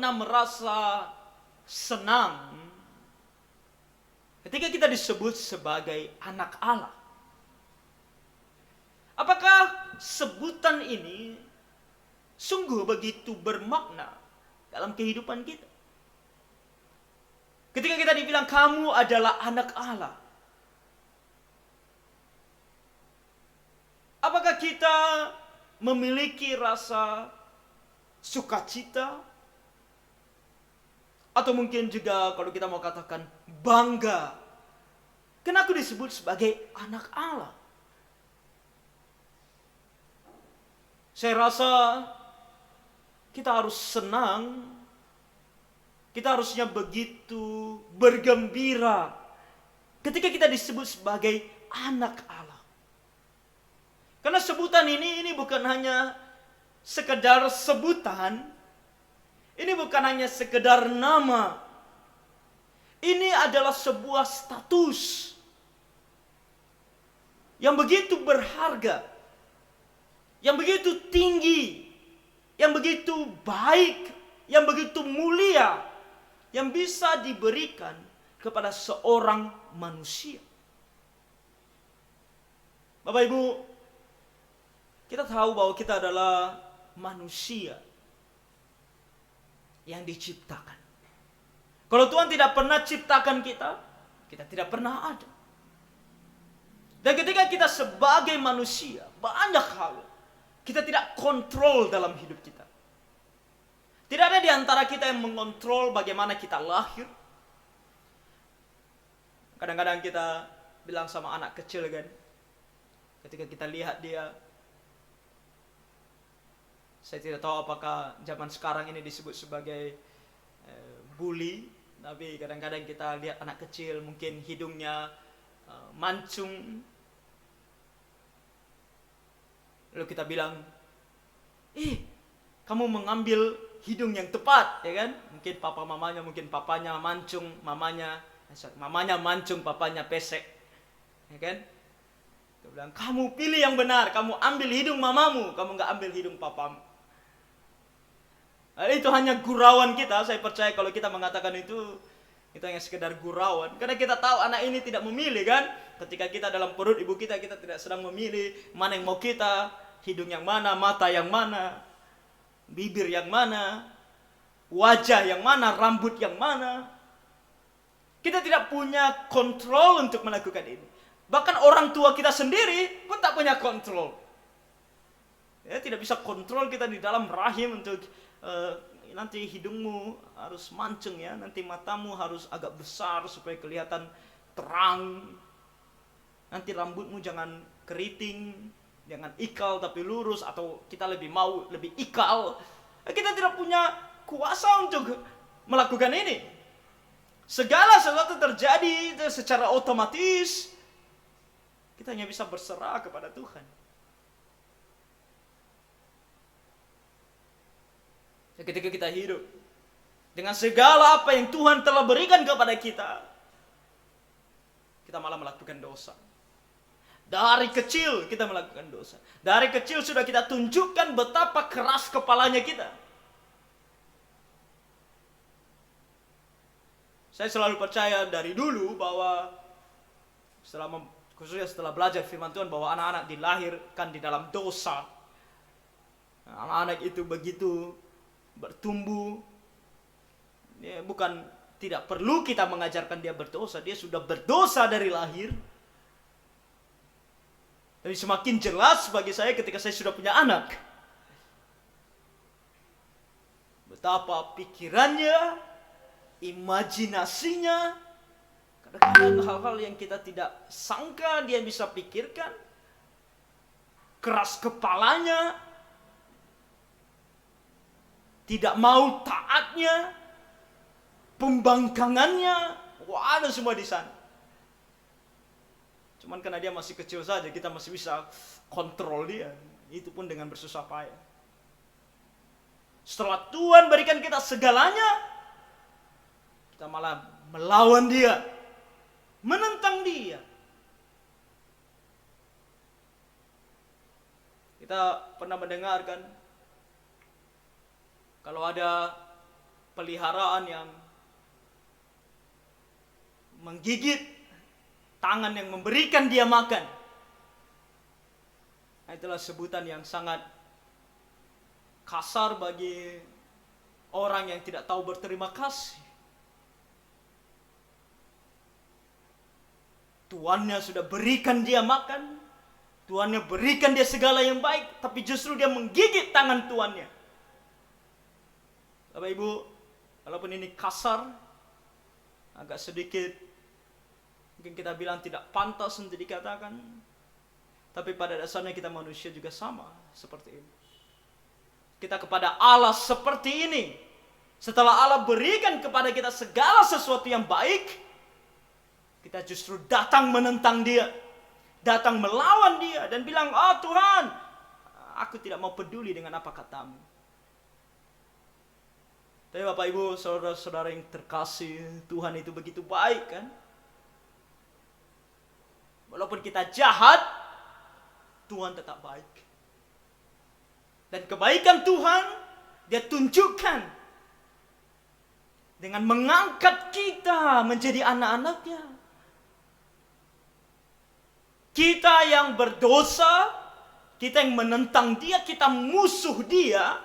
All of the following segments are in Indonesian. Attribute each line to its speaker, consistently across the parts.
Speaker 1: pernah merasa senang ketika kita disebut sebagai anak Allah? Apakah sebutan ini sungguh begitu bermakna dalam kehidupan kita? Ketika kita dibilang kamu adalah anak Allah, apakah kita memiliki rasa sukacita? Atau mungkin juga kalau kita mau katakan bangga, karena aku disebut sebagai anak Allah. Saya rasa kita harus senang, kita harusnya begitu bergembira ketika kita disebut sebagai anak Allah. Karena sebutan ini bukan hanya sekedar sebutan, ini bukan hanya sekedar nama. Ini adalah sebuah status yang begitu berharga, yang begitu tinggi, yang begitu baik, yang begitu mulia, yang bisa diberikan kepada seorang manusia. Bapak Ibu, kita tahu bahwa kita adalah manusia yang diciptakan. Kalau Tuhan tidak pernah ciptakan kita, kita tidak pernah ada. Dan ketika kita sebagai manusia, banyak hal kita tidak kontrol dalam hidup kita. Tidak ada di antara kita yang mengontrol bagaimana kita lahir. Kadang-kadang kita bilang sama anak kecil kan, ketika kita lihat dia, saya tidak tahu apakah zaman sekarang ini disebut sebagai bully, tapi kadang-kadang kita lihat anak kecil mungkin hidungnya mancung. Lalu kita bilang, kamu mengambil hidung yang tepat, ya kan? Mungkin papa mamanya, mungkin papanya mancung, mamanya mancung, papanya pesek, ya kan? Kita bilang, kamu pilih yang benar, kamu ambil hidung mamamu, kamu nggak ambil hidung papamu. Nah, itu hanya gurauan kita. Saya percaya kalau kita mengatakan itu hanya sekedar gurauan. Karena kita tahu anak ini tidak memilih kan. Ketika kita dalam perut ibu kita, kita tidak sedang memilih mana yang mau kita. Hidung yang mana, mata yang mana, bibir yang mana, wajah yang mana, rambut yang mana. Kita tidak punya kontrol untuk melakukan ini. Bahkan orang tua kita sendiri pun tak punya kontrol. Ya, tidak bisa kontrol kita di dalam rahim untuk nanti hidungmu harus mancung ya, nanti matamu harus agak besar supaya kelihatan terang, nanti rambutmu jangan keriting, jangan ikal tapi lurus, atau kita lebih ikal. Kita tidak punya kuasa untuk melakukan ini. Segala sesuatu terjadi secara otomatis. Kita hanya bisa berserah kepada Tuhan. Ketika kita hidup dengan segala apa yang Tuhan telah berikan kepada kita, kita malah melakukan dosa. Dari kecil kita melakukan dosa. Dari kecil sudah kita tunjukkan betapa keras kepalanya kita. Saya selalu percaya dari dulu bahwa khususnya setelah belajar firman Tuhan, bahwa anak-anak dilahirkan di dalam dosa. Anak-anak itu begitu bertumbuh, dia bukan tidak perlu kita mengajarkan dia berdosa, dia sudah berdosa dari lahir. Tapi semakin jelas bagi saya ketika saya sudah punya anak, betapa pikirannya, imajinasinya, kadang-kadang hal-hal yang kita tidak sangka dia bisa pikirkan, keras kepalanya, tidak mau taatnya, pembangkangannya, ada semua di sana. Cuman karena dia masih kecil saja, kita masih bisa kontrol dia. Itu pun dengan bersusah payah. Setelah Tuhan berikan kita segalanya, kita malah melawan dia, menentang dia. Kita pernah mendengarkan kalau ada peliharaan yang menggigit tangan yang memberikan dia makan. Itulah sebutan yang sangat kasar bagi orang yang tidak tahu berterima kasih. Tuannya sudah berikan dia makan, tuannya berikan dia segala yang baik, tapi justru dia menggigit tangan tuannya. Bapak Ibu, walaupun ini kasar, agak sedikit mungkin kita bilang tidak pantas untuk dikatakan, tapi pada dasarnya kita manusia juga sama seperti ini. Kita kepada Allah seperti ini. Setelah Allah berikan kepada kita segala sesuatu yang baik, kita justru datang menentang dia, datang melawan dia dan bilang, "Oh Tuhan, aku tidak mau peduli dengan apa katamu." Tapi Bapak Ibu, saudara-saudara yang terkasih, Tuhan itu begitu baik kan? Walaupun kita jahat, Tuhan tetap baik. Dan kebaikan Tuhan dia tunjukkan dengan mengangkat kita menjadi anak-anaknya. Kita yang berdosa, kita yang menentang dia, kita musuh dia,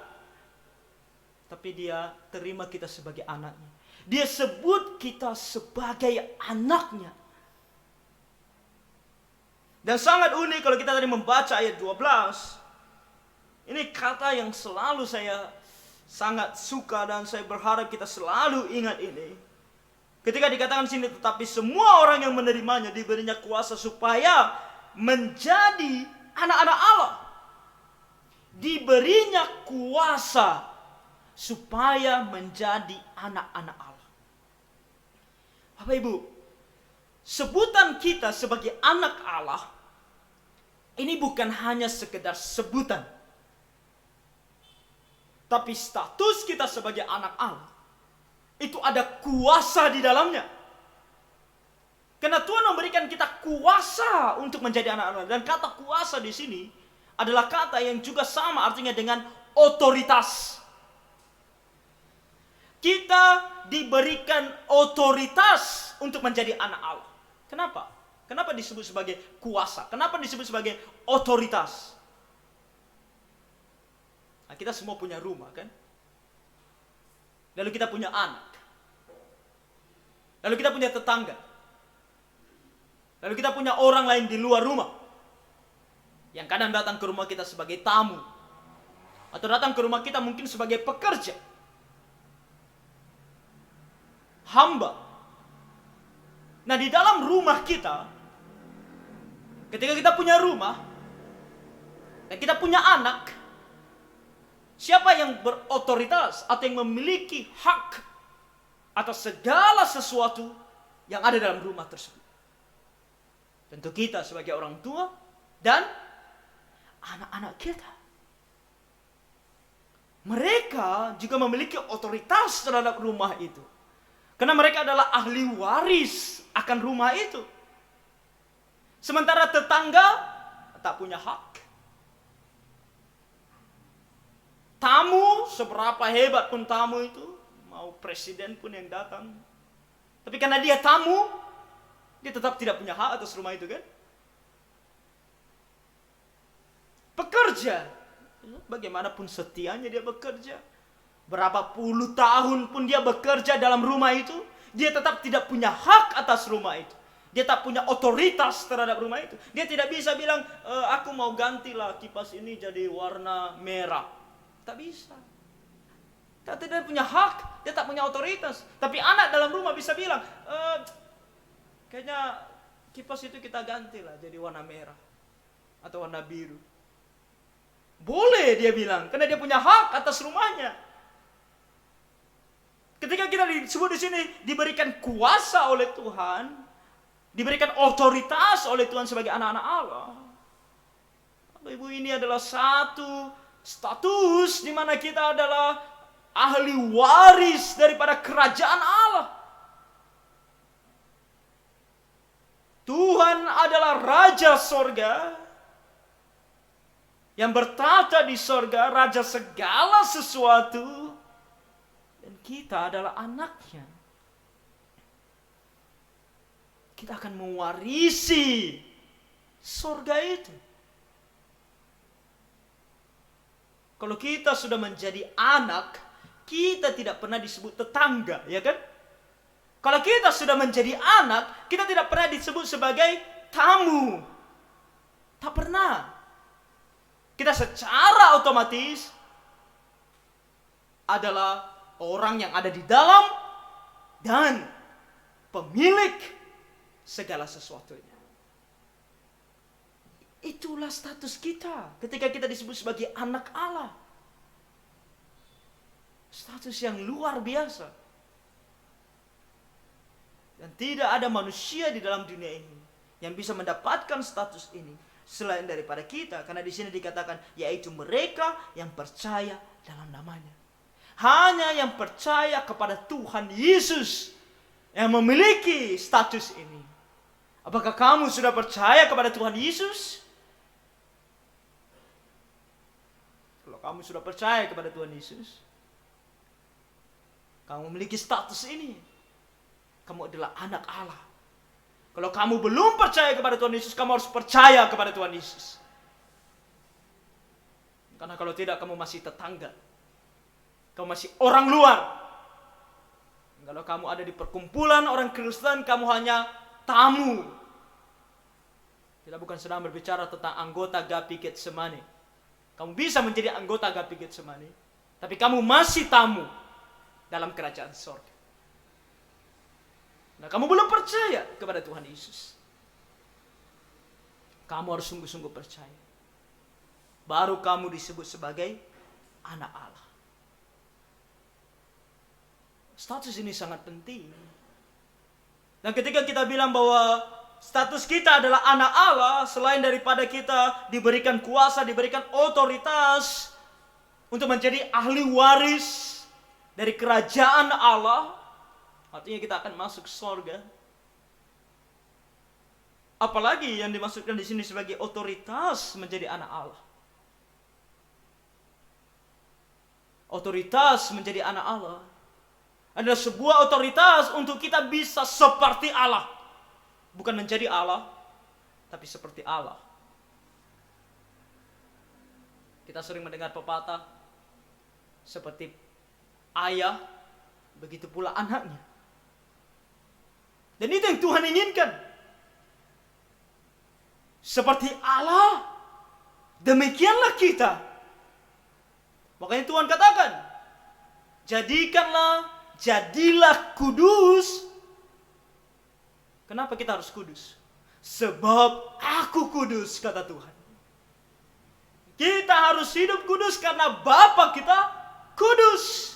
Speaker 1: tapi dia terima kita sebagai anaknya. Dia sebut kita sebagai anaknya. Dan sangat unik kalau kita tadi membaca ayat 12. Ini kata yang selalu saya sangat suka dan saya berharap kita selalu ingat ini. Ketika dikatakan sini, tetapi semua orang yang menerimanya diberinya kuasa supaya menjadi anak-anak Allah. Diberinya kuasa supaya menjadi anak-anak Allah. Bapak Ibu, sebutan kita sebagai anak Allah ini bukan hanya sekedar sebutan, tapi status kita sebagai anak Allah itu ada kuasa di dalamnya. Karena Tuhan memberikan kita kuasa untuk menjadi anak-anak. Dan kata kuasa di sini adalah kata yang juga sama artinya dengan otoritas. Kita diberikan otoritas untuk menjadi anak Allah. Kenapa? Kenapa disebut sebagai kuasa? Kenapa disebut sebagai otoritas? Nah, kita semua punya rumah kan? Lalu kita punya anak. Lalu kita punya tetangga. Lalu kita punya orang lain di luar rumah yang kadang datang ke rumah kita sebagai tamu, atau datang ke rumah kita mungkin sebagai pekerja, hamba. Nah, di dalam rumah kita, ketika kita punya rumah dan kita punya anak, siapa yang berotoritas atau yang memiliki hak atas segala sesuatu yang ada dalam rumah tersebut? Tentu kita sebagai orang tua dan anak-anak kita. Mereka juga memiliki otoritas terhadap rumah itu. Karena mereka adalah ahli waris akan rumah itu. Sementara tetangga tak punya hak. Tamu, seberapa hebat pun tamu itu, mau presiden pun yang datang, tapi karena dia tamu, dia tetap tidak punya hak atas rumah itu kan? Pekerja, bagaimanapun setianya dia bekerja, berapa puluh tahun pun dia bekerja dalam rumah itu, dia tetap tidak punya hak atas rumah itu. Dia tak punya otoritas terhadap rumah itu. Dia tidak bisa bilang, aku mau gantilah kipas ini jadi warna merah. Tak bisa. Dia tidak punya hak, dia tak punya otoritas. Tapi anak dalam rumah bisa bilang, kayaknya kipas itu kita gantilah jadi warna merah atau warna biru. Boleh dia bilang, karena dia punya hak atas rumahnya. Ketika kita disebut di sini diberikan kuasa oleh Tuhan, diberikan otoritas oleh Tuhan sebagai anak-anak Allah. Bapak Ibu, ini adalah satu status di mana kita adalah ahli waris daripada kerajaan Allah. Tuhan adalah Raja sorga yang bertata di sorga, Raja segala sesuatu. Dan kita adalah anaknya, kita akan mewarisi surga itu. Kalau kita sudah menjadi anak, kita tidak pernah disebut tetangga, ya kan? Kalau kita sudah menjadi anak, kita tidak pernah disebut sebagai tamu. Tak pernah. Kita secara otomatis adalah orang yang ada di dalam dan pemilik segala sesuatunya. Itulah status kita ketika kita disebut sebagai anak Allah. Status yang luar biasa. Dan tidak ada manusia di dalam dunia ini yang bisa mendapatkan status ini selain daripada kita. Karena di sini dikatakan yaitu mereka yang percaya dalam namanya. Hanya yang percaya kepada Tuhan Yesus yang memiliki status ini. Apakah kamu sudah percaya kepada Tuhan Yesus? Kalau kamu sudah percaya kepada Tuhan Yesus, kamu memiliki status ini. Kamu adalah anak Allah. Kalau kamu belum percaya kepada Tuhan Yesus, kamu harus percaya kepada Tuhan Yesus. Karena kalau tidak, kamu masih tetangga. Kamu masih orang luar. Kalau kamu ada di perkumpulan orang Kristen, kamu hanya tamu. Kita bukan sedang berbicara tentang anggota Gapi Getsemani. Kamu bisa menjadi anggota Gapi Getsemani, tapi kamu masih tamu dalam kerajaan surga. Nah, kamu belum percaya kepada Tuhan Yesus. Kamu harus sungguh-sungguh percaya. Baru kamu disebut sebagai anak Allah. Status ini sangat penting. Dan ketika kita bilang bahwa status kita adalah anak Allah, selain daripada kita diberikan kuasa, diberikan otoritas untuk menjadi ahli waris dari kerajaan Allah, artinya kita akan masuk surga. Apalagi yang dimaksudkan di sini sebagai otoritas menjadi anak Allah. Otoritas menjadi anak Allah adalah sebuah otoritas untuk kita bisa seperti Allah. Bukan menjadi Allah, tapi seperti Allah. Kita sering mendengar pepatah, seperti ayah, begitu pula anaknya. Dan itu yang Tuhan inginkan. Seperti Allah, demikianlah kita. Makanya Tuhan katakan, jadilah kudus. Kenapa kita harus kudus? Sebab aku kudus, kata Tuhan. Kita harus hidup kudus karena Bapa kita kudus.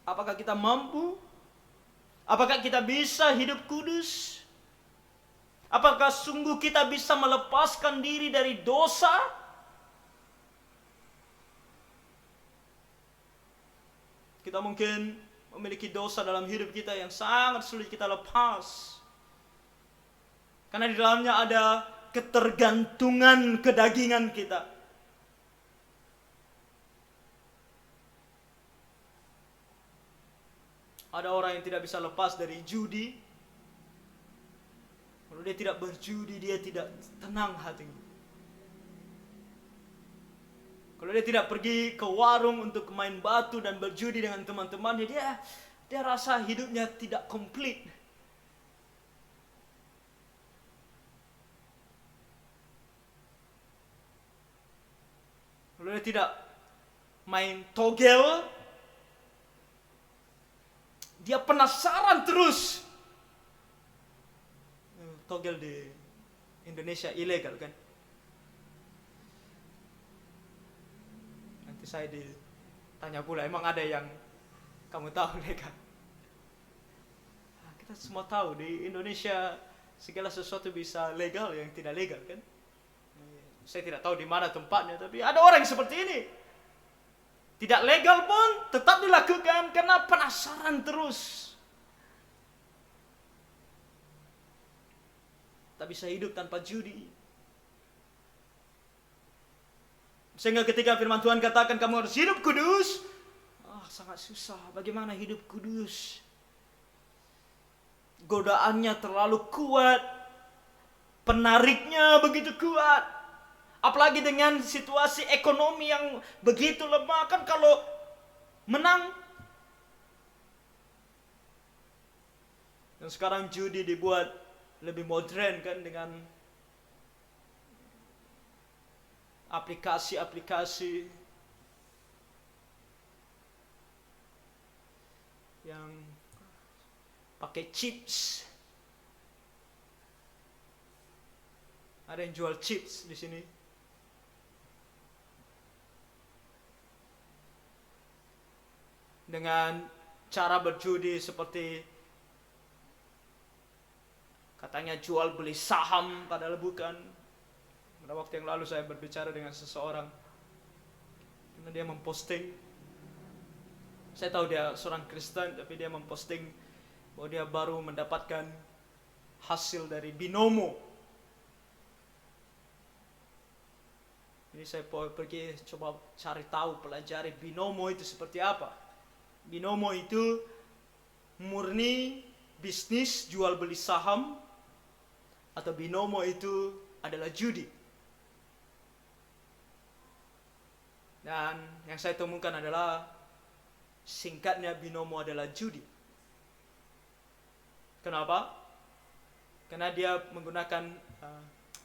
Speaker 1: Apakah kita mampu? Apakah kita bisa hidup kudus? Apakah sungguh kita bisa melepaskan diri dari dosa? Kita mungkin memiliki dosa dalam hidup kita yang sangat sulit kita lepas. Karena di dalamnya ada ketergantungan kedagingan kita. Ada orang yang tidak bisa lepas dari judi. Kalau dia tidak berjudi, dia tidak tenang hatinya. Kalau dia tidak pergi ke warung untuk main batu dan berjudi dengan teman-temannya, dia rasa hidupnya tidak komplit. Kalau dia tidak main togel, dia penasaran terus. Togel di Indonesia ilegal kan? Nanti saya ditanya pula, emang ada yang kamu tahu legal? Kita semua tahu di Indonesia segala sesuatu bisa legal yang tidak legal kan? Saya tidak tahu di mana tempatnya, tapi ada orang seperti ini. Tidak legal pun tetap dilakukan karena penasaran terus. Tak bisa hidup tanpa judi. Sehingga ketika firman Tuhan katakan kamu harus hidup kudus, sangat susah. Bagaimana hidup kudus? Godaannya terlalu kuat, penariknya begitu kuat. Apalagi dengan situasi ekonomi yang begitu lemah, kan kalau menang. Dan sekarang judi dibuat lebih modern kan, dengan aplikasi-aplikasi yang pakai chips. Ada yang jual chips di sini. Dengan cara berjudi seperti katanya jual beli saham, padahal bukan. Pada waktu yang lalu saya berbicara dengan seseorang, karena dia memposting, saya tahu dia seorang Kristen, tapi dia memposting bahwa dia baru mendapatkan hasil dari binomo. Jadi saya pergi coba cari tahu, pelajari binomo itu seperti apa. Binomo itu murni bisnis jual beli saham, atau binomo itu adalah judi. Dan yang saya temukan adalah singkatnya binomo adalah judi. Kenapa? Karena dia menggunakan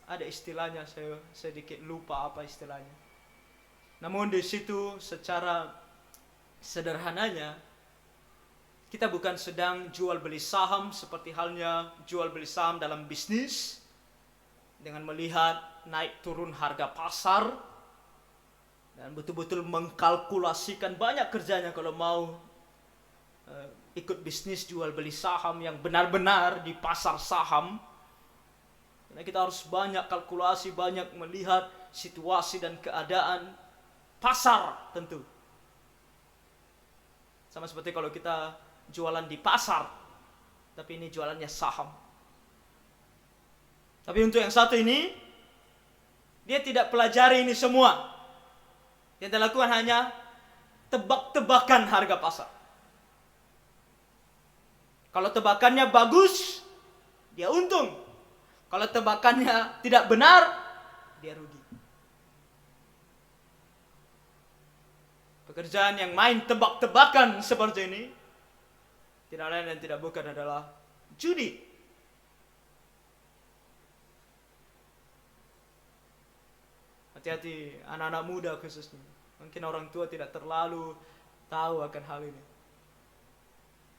Speaker 1: ada istilahnya, saya sedikit lupa apa istilahnya. Namun di situ secara sederhananya kita bukan sedang jual beli saham seperti halnya jual beli saham dalam bisnis dengan melihat naik turun harga pasar dan betul-betul mengkalkulasikan, banyak kerjanya kalau mau ikut bisnis jual beli saham yang benar-benar di pasar saham. Karena kita harus banyak kalkulasi, banyak melihat situasi dan keadaan pasar tentu. Sama seperti kalau kita jualan di pasar, tapi ini jualannya saham. Tapi untuk yang satu ini, dia tidak pelajari ini semua. Yang dia lakukan hanya tebak-tebakan harga pasar. Kalau tebakannya bagus, dia untung. Kalau tebakannya tidak benar, dia rugi. Pekerjaan yang main tebak-tebakan seperti ini tidak lain dan tidak bukan adalah judi. Hati-hati anak-anak muda khususnya. Mungkin orang tua tidak terlalu tahu akan hal ini.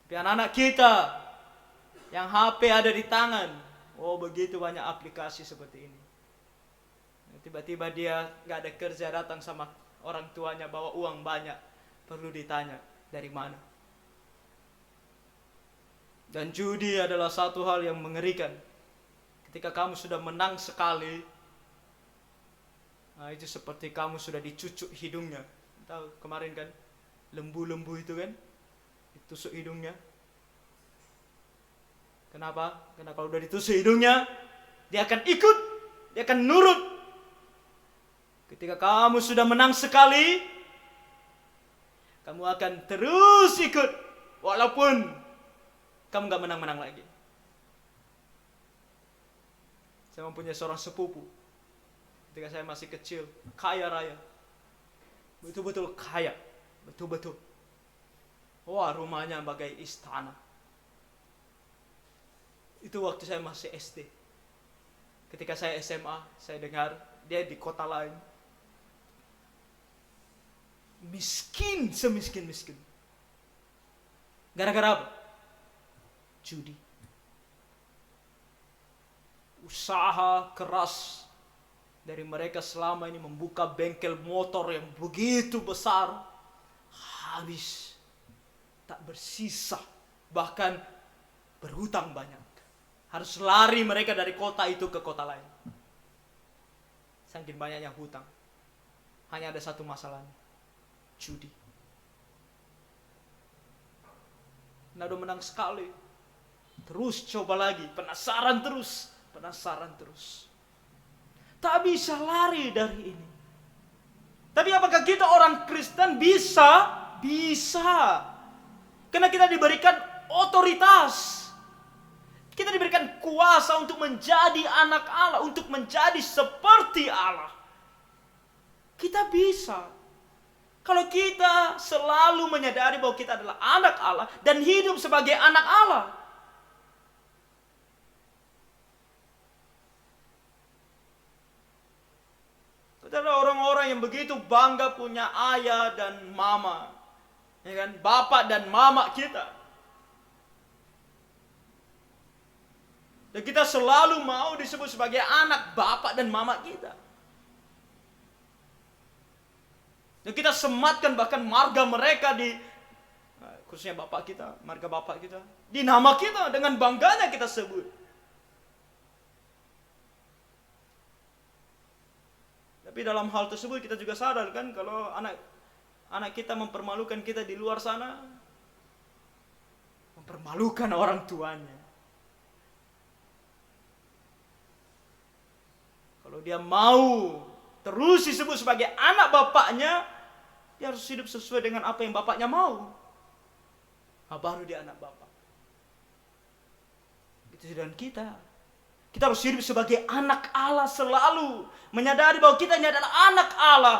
Speaker 1: Tapi anak-anak kita yang HP ada di tangan, begitu banyak aplikasi seperti ini. Tiba-tiba dia gak ada kerja, datang sama orang tuanya bawa uang banyak, perlu ditanya dari mana. Dan judi adalah satu hal yang mengerikan. Ketika kamu sudah menang sekali, itu seperti kamu sudah dicucuk hidungnya. Tahu kemarin kan, lembu-lembu itu kan, ditusuk hidungnya. Kenapa? Karena kalau udah ditusuk hidungnya, dia akan ikut, dia akan nurut. Ketika kamu sudah menang sekali, kamu akan terus ikut, walaupun kamu gak menang-menang lagi. Saya mempunyai seorang sepupu, ketika saya masih kecil, kaya raya, betul-betul kaya, betul-betul. Wah, rumahnya bagai istana. Itu waktu saya masih SD. Ketika saya SMA, saya dengar dia di kota lain, miskin, semiskin-miskin. Gara-gara apa? Judi. Usaha keras dari mereka selama ini membuka bengkel motor yang begitu besar, habis, tak bersisa, bahkan berhutang banyak. Harus lari mereka dari kota itu ke kota lain. Saking banyaknya hutang. Hanya ada satu masalahnya, judi. Nah, udah menang sekali, terus coba lagi, penasaran terus. Tak bisa lari dari ini. Tapi apakah kita orang Kristen bisa? Bisa. Karena kita diberikan otoritas. Kita diberikan kuasa untuk menjadi anak Allah, untuk menjadi seperti Allah. Kita bisa. Kalau kita selalu menyadari bahwa kita adalah anak Allah dan hidup sebagai anak Allah. Kita adalah orang-orang yang begitu bangga punya ayah dan mama. Ya kan? Bapak dan mama kita. Dan kita selalu mau disebut sebagai anak bapak dan mama kita. Dan kita sematkan bahkan marga mereka di, khususnya bapak kita, marga bapak kita, di nama kita, dengan bangganya kita sebut. Tapi dalam hal tersebut kita juga sadar kan, kalau anak kita mempermalukan kita di luar sana, mempermalukan orang tuanya. Kalau dia mau terus disebut sebagai anak bapaknya, dia harus hidup sesuai dengan apa yang bapaknya mau. Nah, baru dia anak bapak. Itu dengan kita. Kita harus hidup sebagai anak Allah selalu. Menyadari bahwa kita ini adalah anak Allah.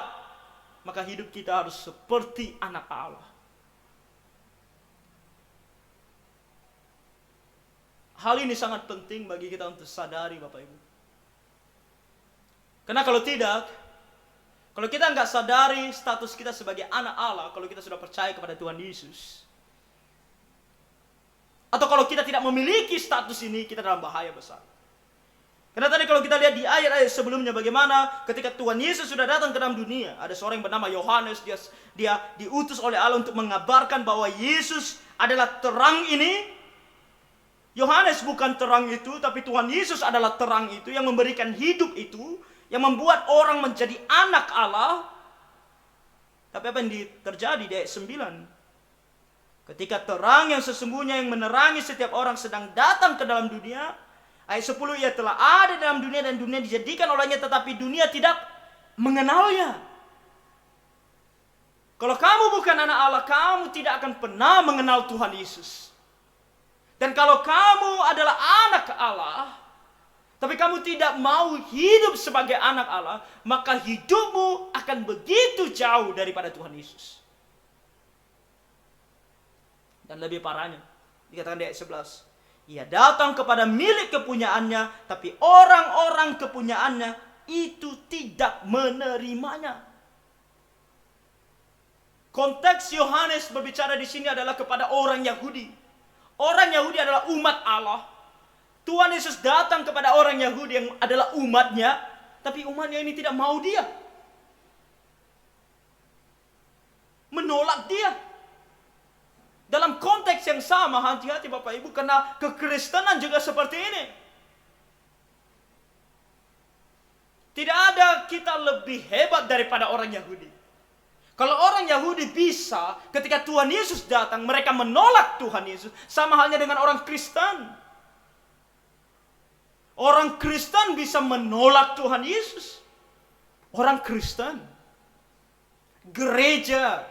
Speaker 1: Maka hidup kita harus seperti anak Allah. Hal ini sangat penting bagi kita untuk sadari, Bapak Ibu. Karena kalau tidak, kalau kita nggak sadari status kita sebagai anak Allah, kalau kita sudah percaya kepada Tuhan Yesus, atau kalau kita tidak memiliki status ini, kita dalam bahaya besar. Karena tadi kalau kita lihat di ayat-ayat sebelumnya bagaimana ketika Tuhan Yesus sudah datang ke dalam dunia, ada seorang yang bernama Yohanes, dia diutus oleh Allah untuk mengabarkan bahwa Yesus adalah terang ini. Yohanes bukan terang itu, tapi Tuhan Yesus adalah terang itu yang memberikan hidup itu, yang membuat orang menjadi anak Allah. Tapi apa yang terjadi di ayat 9? Ketika terang yang sesungguhnya yang menerangi setiap orang sedang datang ke dalam dunia. Ayat 10, ia telah ada dalam dunia dan dunia dijadikan olehnya, tetapi dunia tidak mengenalnya. Kalau kamu bukan anak Allah, kamu tidak akan pernah mengenal Tuhan Yesus. Dan kalau kamu adalah anak Allah, tapi kamu tidak mau hidup sebagai anak Allah, maka hidupmu akan begitu jauh daripada Tuhan Yesus. Dan lebih parahnya, dikatakan di ayat 11, ia datang kepada milik kepunyaannya, tapi orang-orang kepunyaannya itu tidak menerimanya. Konteks Yohanes berbicara di sini adalah kepada orang Yahudi. Orang Yahudi adalah umat Allah. Tuhan Yesus datang kepada orang Yahudi yang adalah umatnya, tapi umatnya ini tidak mau dia. Menolak dia. Dalam konteks yang sama, hati-hati Bapak Ibu, karena kekristenan juga seperti ini. Tidak ada kita lebih hebat daripada orang Yahudi. Kalau orang Yahudi bisa, ketika Tuhan Yesus datang, mereka menolak Tuhan Yesus. Sama halnya dengan orang Kristen. Orang Kristen bisa menolak Tuhan Yesus. Orang Kristen. Gereja.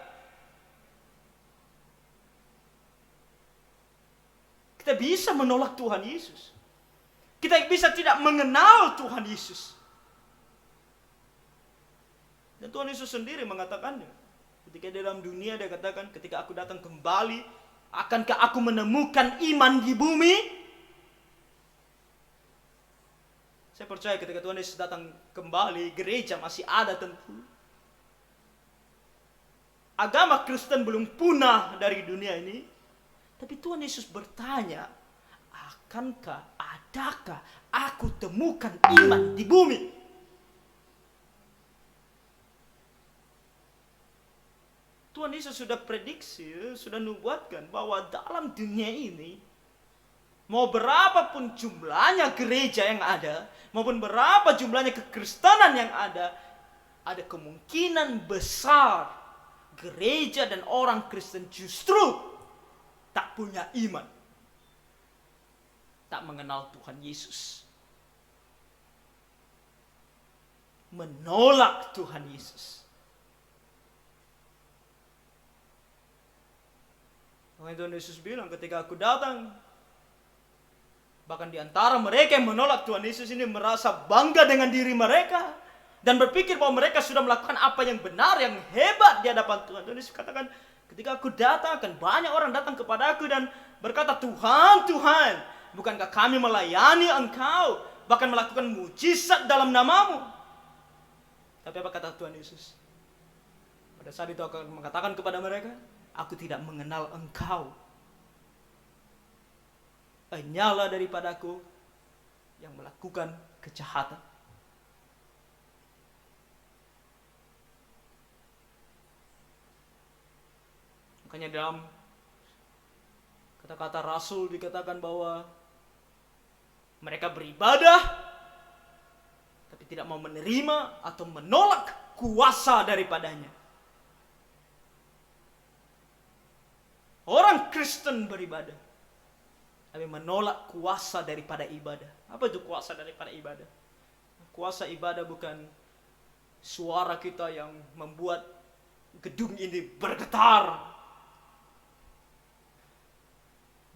Speaker 1: Kita bisa menolak Tuhan Yesus. Kita bisa tidak mengenal Tuhan Yesus. Dan Tuhan Yesus sendiri mengatakannya. Ketika di dalam dunia dia katakan, ketika aku datang kembali, akankah aku menemukan iman di bumi? Saya percaya ketika Tuhan Yesus datang kembali, gereja masih ada tentu. Agama Kristen belum punah dari dunia ini. Tapi Tuhan Yesus bertanya, akankah, adakah aku temukan iman di bumi? Tuhan Yesus sudah prediksi, sudah nubuatkan bahwa dalam dunia ini, mau berapapun jumlahnya gereja yang ada, maupun berapa jumlahnya kekristenan yang ada kemungkinan besar gereja dan orang Kristen justru tak punya iman, tak mengenal Tuhan Yesus, menolak Tuhan Yesus. Makanya Tuhan Yesus bilang, ketika aku datang, bahkan di antara mereka yang menolak Tuhan Yesus ini merasa bangga dengan diri mereka dan berpikir bahwa mereka sudah melakukan apa yang benar, yang hebat di hadapan Tuhan. Tuhan Yesus katakan, ketika aku datang akan banyak orang datang kepada aku dan berkata, Tuhan, Tuhan, bukankah kami melayani Engkau, bahkan melakukan mujizat dalam namamu? Tapi apa kata Tuhan Yesus? Pada saat itu aku akan mengatakan kepada mereka, aku tidak mengenal engkau. Hanyalah daripadaku yang melakukan kejahatan. Makanya dalam kata-kata Rasul dikatakan bahwa mereka beribadah tapi tidak mau menerima atau menolak kuasa daripadanya. Orang Kristen beribadah tapi menolak kuasa daripada ibadah. Apa itu kuasa daripada ibadah? Kuasa ibadah bukan suara kita yang membuat gedung ini bergetar.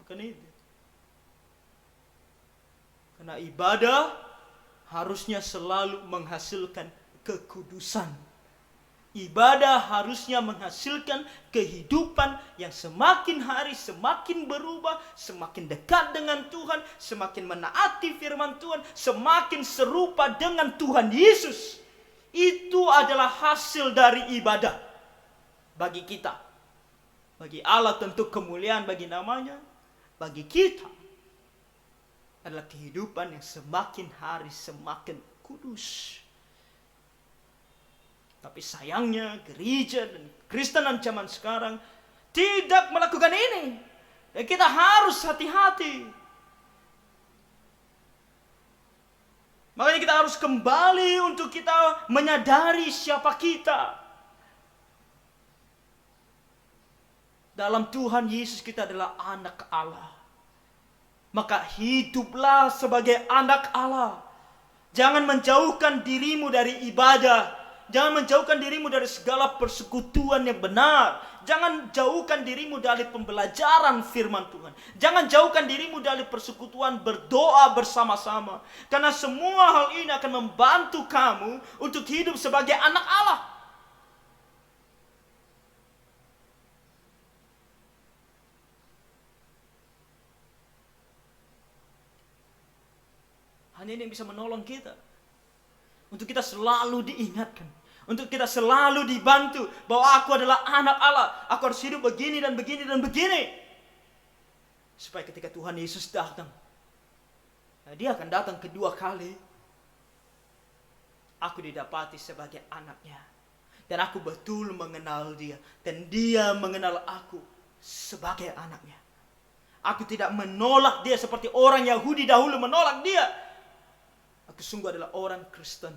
Speaker 1: Bukan itu. Karena ibadah harusnya selalu menghasilkan kekudusan. Ibadah harusnya menghasilkan kehidupan yang semakin hari semakin berubah, semakin dekat dengan Tuhan, semakin menaati firman Tuhan, semakin serupa dengan Tuhan Yesus. Itu adalah hasil dari ibadah bagi kita. Bagi Allah tentu kemuliaan bagi namanya, bagi kita adalah kehidupan yang semakin hari semakin kudus. Tapi sayangnya gereja dan Kristenan zaman sekarang tidak melakukan ini. Dan kita harus hati-hati. Makanya kita harus kembali untuk kita menyadari siapa kita. Dalam Tuhan Yesus kita adalah anak Allah. Maka hiduplah sebagai anak Allah. Jangan menjauhkan dirimu dari ibadah. Jangan menjauhkan dirimu dari segala persekutuan yang benar. Jangan jauhkan dirimu dari pembelajaran firman Tuhan. Jangan jauhkan dirimu dari persekutuan berdoa bersama-sama. Karena semua hal ini akan membantu kamu untuk hidup sebagai anak Allah. Hanya ini yang bisa menolong kita. Untuk kita selalu diingatkan. Untuk kita selalu dibantu bahwa aku adalah anak Allah. Aku harus hidup begini dan begini dan begini. Supaya ketika Tuhan Yesus datang, dia akan datang kedua kali. Aku didapati sebagai anaknya. Dan aku betul mengenal dia. Dan dia mengenal aku sebagai anaknya. Aku tidak menolak dia seperti orang Yahudi dahulu menolak dia. Aku sungguh adalah orang Kristen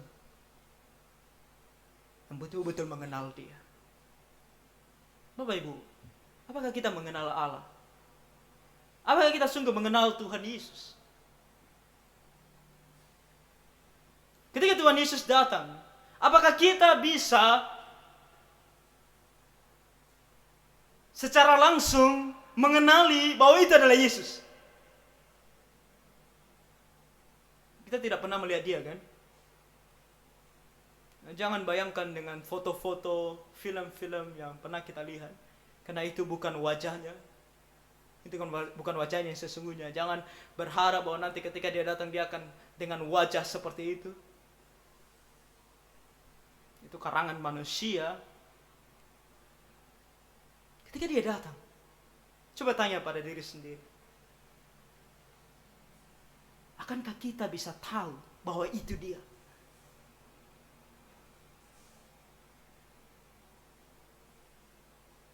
Speaker 1: yang betul-betul mengenal dia. Bapak Ibu, apakah kita mengenal Allah? Apakah kita sungguh mengenal Tuhan Yesus? Ketika Tuhan Yesus datang, apakah kita bisa secara langsung mengenali bahwa itu adalah Yesus? Kita tidak pernah melihat dia, kan? Jangan bayangkan dengan foto-foto, film-film yang pernah kita lihat. Karena itu bukan wajahnya. Itu bukan wajahnya yang sesungguhnya. Jangan berharap bahwa nanti ketika dia datang, dia akan dengan wajah seperti itu. Itu karangan manusia. Ketika dia datang, coba tanya pada diri sendiri. Akankah kita bisa tahu bahwa itu dia?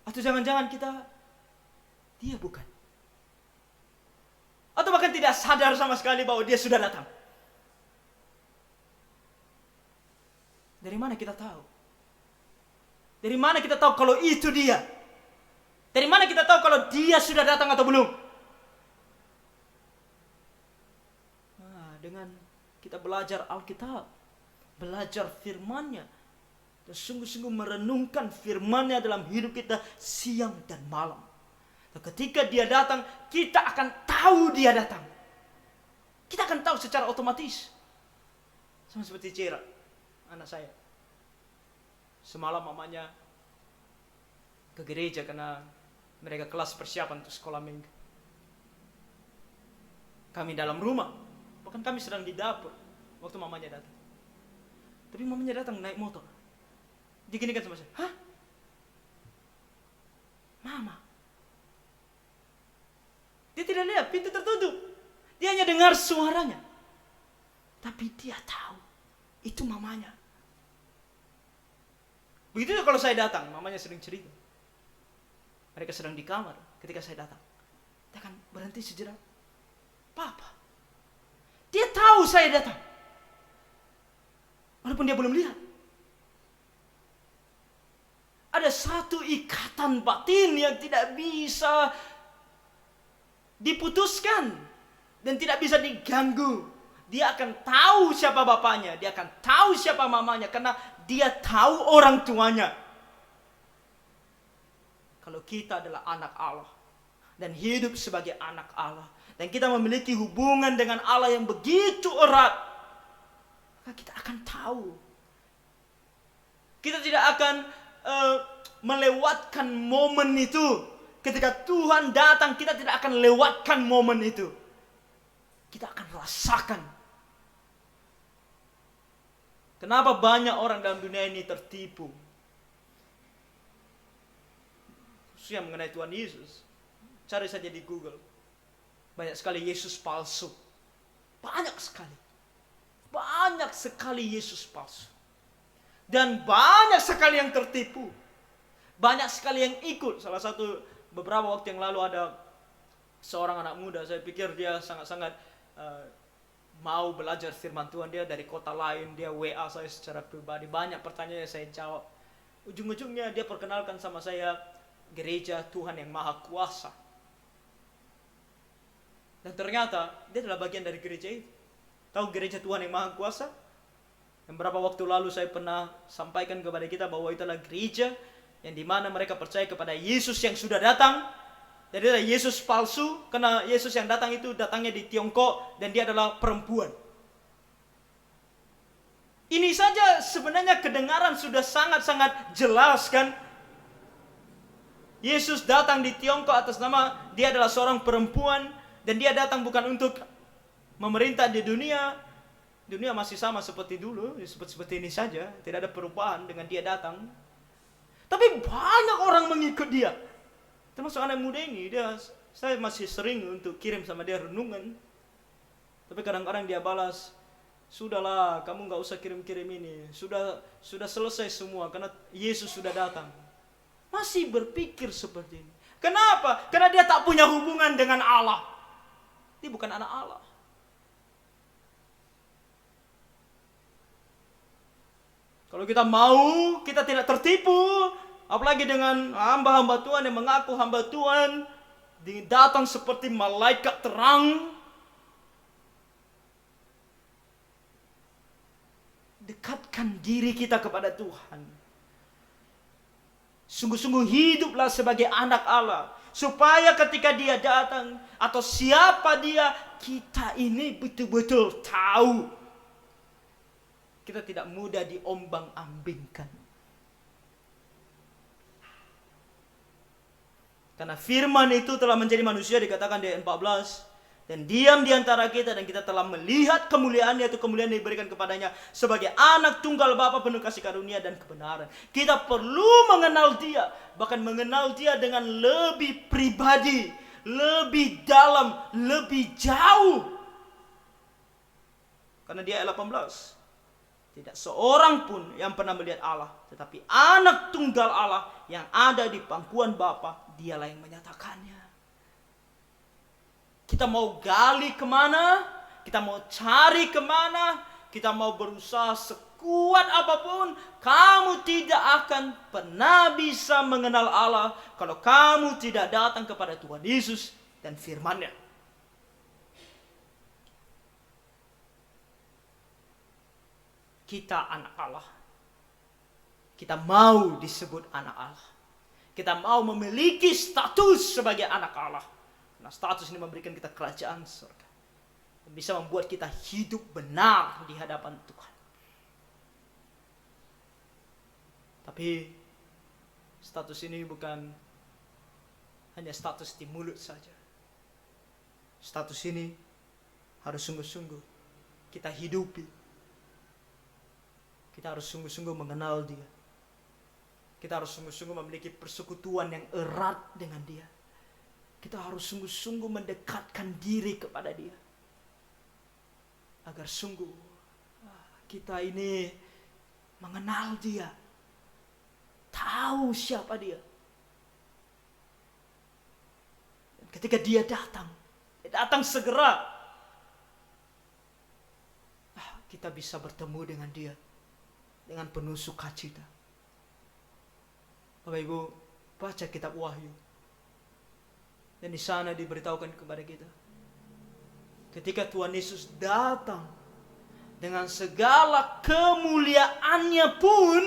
Speaker 1: Atau jangan-jangan dia bukan. Atau bahkan tidak sadar sama sekali bahwa dia sudah datang. Dari mana kita tahu? Dari mana kita tahu kalau itu dia? Dari mana kita tahu kalau dia sudah datang atau belum? Dengan kita belajar Alkitab, belajar firman-Nya, dan sungguh-sungguh merenungkan firman-Nya dalam hidup kita siang dan malam. Dan Ketika dia datang, kita akan tahu dia datang. Kita akan tahu secara otomatis. Sama seperti Cira, anak saya. Semalam mamanya ke gereja karena mereka kelas persiapan untuk sekolah minggu. Kami dalam rumah, bahkan kami sedang di dapur waktu mamanya datang. Tapi mamanya datang naik motor. Dia gini kan sama saya, hah? Mama? Dia tidak lihat, pintu tertutup. Dia hanya dengar suaranya. Tapi dia tahu, itu mamanya. Begitu juga kalau saya datang, mamanya sering cerita. Mereka sedang di kamar ketika saya datang. Dia akan berhenti sejenak. Papa. Dia tahu saya datang. Walaupun dia belum lihat. Ada satu ikatan batin yang tidak bisa diputuskan dan tidak bisa diganggu. Dia akan tahu siapa bapaknya, dia akan tahu siapa mamanya karena dia tahu orang tuanya. Kalau kita adalah anak Allah dan hidup sebagai anak Allah dan kita memiliki hubungan dengan Allah yang begitu erat, maka kita akan tahu. Kita tidak akan melewatkan momen itu. Ketika Tuhan datang, kita tidak akan lewatkan momen itu. Kita akan rasakan. Kenapa banyak orang dalam dunia ini tertipu? Khususnya mengenai Tuhan Yesus. Cari saja di Google. Banyak sekali Yesus palsu. Banyak sekali. Banyak sekali Yesus palsu. Dan banyak sekali yang tertipu. Banyak sekali yang ikut. Salah satu beberapa waktu yang lalu ada seorang anak muda. Saya pikir dia sangat-sangat mau belajar firman Tuhan. Dia dari kota lain. Dia WA saya secara pribadi. Banyak pertanyaan yang saya jawab. Ujung-ujungnya dia perkenalkan sama saya gereja Tuhan yang Maha Kuasa. Dan ternyata dia adalah bagian dari gereja itu. Tahu gereja Tuhan yang Maha Kuasa? Yang beberapa waktu lalu saya pernah sampaikan kepada kita bahwa itu adalah gereja yang dimana mereka percaya kepada Yesus yang sudah datang. Jadi ada Yesus palsu, karena Yesus yang datang itu datangnya di Tiongkok dan dia adalah perempuan. Ini saja sebenarnya kedengaran sudah sangat-sangat jelas kan. Yesus datang di Tiongkok atas nama dia adalah seorang perempuan dan dia datang bukan untuk memerintah di dunia. Dunia masih sama seperti dulu, seperti ini saja, tidak ada perubahan dengan dia datang. Tapi banyak orang mengikut dia. Termasuk anak muda ini, saya masih sering untuk kirim sama dia renungan. Tapi kadang-kadang dia balas, sudahlah, kamu nggak usah kirim-kirim ini. Sudah selesai semua karena Yesus sudah datang. Masih berpikir seperti ini. Kenapa? Karena dia tak punya hubungan dengan Allah. Dia bukan anak Allah. Kalau kita mau, kita tidak tertipu. Apalagi dengan hamba-hamba Tuhan yang mengaku hamba Tuhan. Datang seperti malaikat terang. Dekatkan diri kita kepada Tuhan. Sungguh-sungguh hiduplah sebagai anak Allah. Supaya ketika dia datang, atau siapa dia, kita ini betul-betul tahu. Kita tidak mudah diombang-ambingkan. Karena firman itu telah menjadi manusia, dikatakan di ayat 14. Dan diam di antara kita, dan kita telah melihat kemuliaan, yaitu kemuliaan yang diberikan kepadanya sebagai anak tunggal Bapa penuh kasih karunia dan kebenaran. Kita perlu mengenal dia, bahkan mengenal dia dengan lebih pribadi, lebih dalam, lebih jauh. Karena dia ayat 18. Tidak seorang pun yang pernah melihat Allah, tetapi anak tunggal Allah yang ada di pangkuan Bapa, dialah yang menyatakannya. Kita mau gali kemana, kita mau cari kemana, kita mau berusaha sekuat apapun, kamu tidak akan pernah bisa mengenal Allah kalau kamu tidak datang kepada Tuhan Yesus dan firman-Nya. Kita anak Allah. Kita mau disebut anak Allah. Kita mau memiliki status sebagai anak Allah. Nah, status ini memberikan kita kerajaan surga. Bisa membuat kita hidup benar di hadapan Tuhan. Tapi status ini bukan hanya status di mulut saja. Status ini harus sungguh-sungguh kita hidupi. Kita harus sungguh-sungguh mengenal Dia. Kita harus sungguh-sungguh memiliki persekutuan yang erat dengan Dia. Kita harus sungguh-sungguh mendekatkan diri kepada Dia. Agar sungguh kita ini mengenal Dia. Tahu siapa Dia. Dan ketika Dia datang segera. Kita bisa bertemu dengan Dia dengan penuh sukacita. Bapak Ibu, baca kitab Wahyu. Dan di sana diberitahukan kepada kita, ketika Tuhan Yesus datang dengan segala kemuliaannya pun,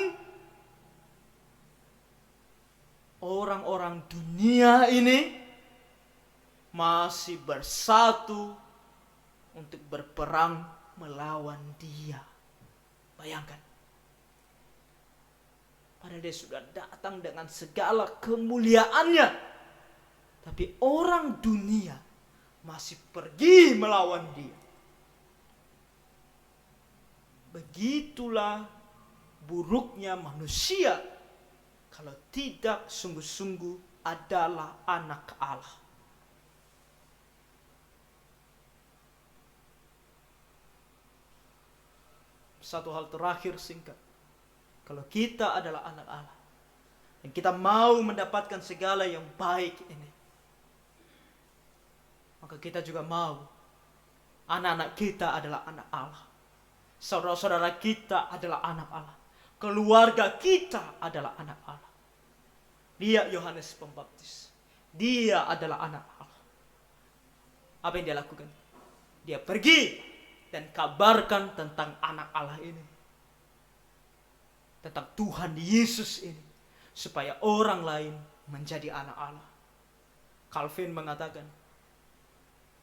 Speaker 1: orang-orang dunia ini masih bersatu untuk berperang melawan Dia. Bayangkan. Padahal Dia sudah datang dengan segala kemuliaannya. Tapi orang dunia masih pergi melawan Dia. Begitulah buruknya manusia kalau tidak sungguh-sungguh adalah anak Allah. Satu hal terakhir singkat. Kalau kita adalah anak Allah dan kita mau mendapatkan segala yang baik ini, maka kita juga mau anak-anak kita adalah anak Allah. Saudara-saudara kita adalah anak Allah. Keluarga kita adalah anak Allah. Dia Yohanes Pembaptis. Dia adalah anak Allah. Apa yang dia lakukan? Dia pergi dan kabarkan tentang anak Allah ini. Tentang Tuhan Yesus ini. Supaya orang lain menjadi anak Allah. Calvin mengatakan,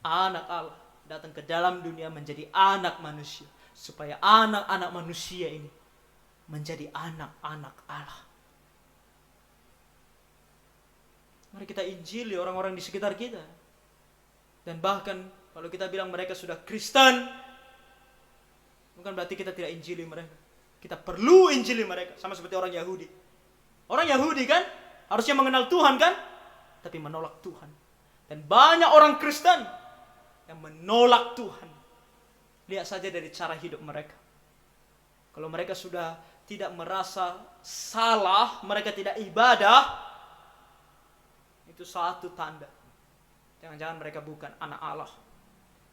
Speaker 1: anak Allah datang ke dalam dunia menjadi anak manusia. Supaya anak-anak manusia ini menjadi anak-anak Allah. Mari kita injili orang-orang di sekitar kita. Dan bahkan kalau kita bilang mereka sudah Kristen, bukan berarti kita tidak injili mereka. Kita perlu injili mereka. Sama seperti orang Yahudi. Orang Yahudi kan harusnya mengenal Tuhan kan, tapi menolak Tuhan. Dan banyak orang Kristen yang menolak Tuhan. Lihat saja dari cara hidup mereka. Kalau mereka sudah tidak merasa salah, mereka tidak ibadah, itu satu tanda. Jangan-jangan mereka bukan anak Allah.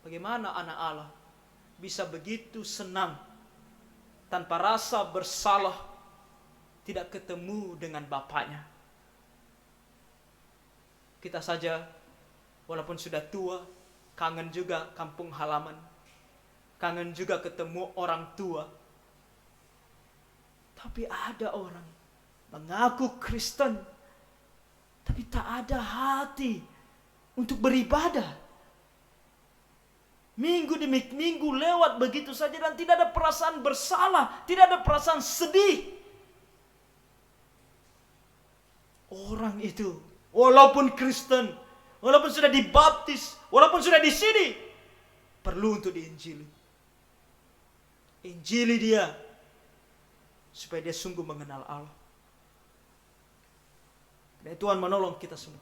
Speaker 1: Bagaimana anak Allah bisa begitu senang tanpa rasa bersalah tidak ketemu dengan bapaknya? Kita saja walaupun sudah tua, kangen juga kampung halaman. Kangen juga ketemu orang tua. Tapi ada orang mengaku Kristen, tapi tak ada hati untuk beribadah. Minggu demi minggu lewat begitu saja dan tidak ada perasaan bersalah, tidak ada perasaan sedih. Orang itu walaupun Kristen, walaupun sudah dibaptis, walaupun sudah di sini, perlu untuk diinjili. Injili dia supaya dia sungguh mengenal Allah. Dan Tuhan menolong kita semua.